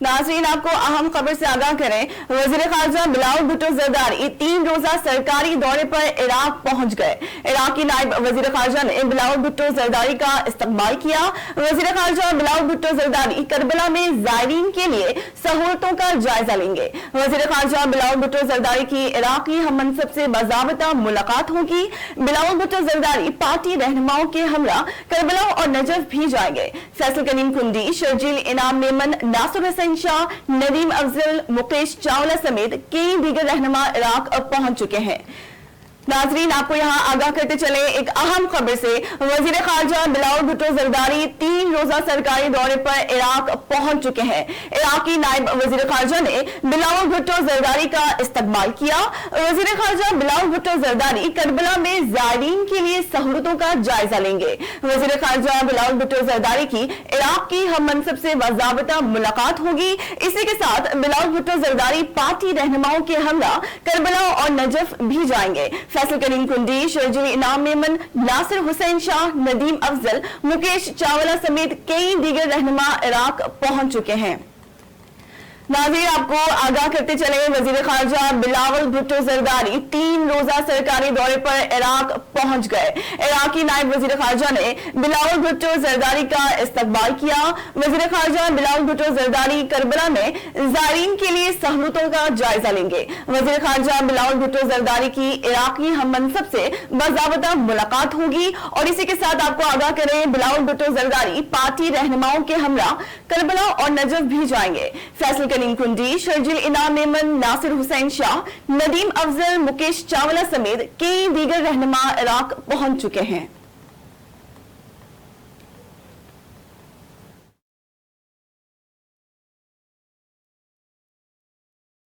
नाज़रीन, आपको अहम खबर से आगाह करें। वज़ीर ख़ारजा बिलावल भुट्टो ज़रदारी 3 रोज़ा सरकारी दौरे पर इराक पहुंच गए। इराकी नायब वज़ीर ख़ारजा ने बिलावल भुट्टो ज़रदारी का इस्तकबाल किया। वज़ीर ख़ारजा बिलावल भुट्टो ज़रदारी करबला में ज़ायरीन के लिए सहूलतों का जायजा लेंगे। वज़ीर ख़ारजा बिलावल भुट्टो ज़रदारी की इराकी हम मनसब से बाज़ाबता मुलाकात होगी। बिलावल भुट्टो ज़रदारी पार्टी रहनुमाओं के हमरा करबला और नजफ भी जाएंगे। फैसल करीम कुंडी, शर्जील इनाम मेमन, नासिर हुसैन शाह, नदीम अफजल, मुकेश चावला समेत कई दीगर रहनुमा इराक पहुंच चुके हैं। नाजरीन, आपको यहाँ आगाह करते चले एक अहम खबर से। वजीर खारजा बिलावल भुट्टो ज़रदारी 3 रोज़ा सरकारी दौरे पर इराक पहुंच चुके हैं। इराकी नायब वजीर खारजा ने बिलावल भुट्टो ज़रदारी का इस्तकबाल किया। वजीर खारजा बिलावल भुट्टो ज़रदारी करबला में ज़ायरीन के लिए सहूलतों का जायजा लेंगे। वजीर खारजा बिलावल भुट्टो ज़रदारी की इराक की हम मनसब से बाज़ाबता मुलाकात होगी। इसी के साथ बिलावल भुट्टो ज़रदारी पार्टी रहनुमाओं के हमरा करबला और नजफ भी जाएंगे। फैसल करीम कुंडी, शर्जील इनाम मेमन, नासिर हुसैन शाह, नदीम अफजल, मुकेश चावला समेत कई दीगर रहनुमा इराक पहुंच चुके हैं। नाज़रीन, आपको आगाह करते चले वजीर खारजा बिलावल भुट्टो ज़रदारी 3 रोज़ा सरकारी दौरे पर इराक पहुंच गए। इराकी नायब वजीर खारजा ने बिलावल भुट्टो ज़रदारी का इस्तकबाल किया। वजीर खारजा बिलावल भुट्टो ज़रदारी करबला में ज़ायरीन के लिए सहूलतों का जायजा लेंगे। वजीर खारजा बिलावल भुट्टो ज़रदारी की इराकी हम मनसब से बाज़ाबता मुलाकात होगी। और इसी के साथ आपको आगाह करें, बिलावल भुट्टो ज़रदारी पार्टी रहनुमाओं के हमरा करबला और नजफ भी जाएंगे। फैसल करीम कुंडी, शर्जील इनाम मेमन, नासिर हुसैन शाह, नदीम अफजल, मुकेश चावला समेत कई दीगर रहनुमा इराक पहुंच चुके हैं।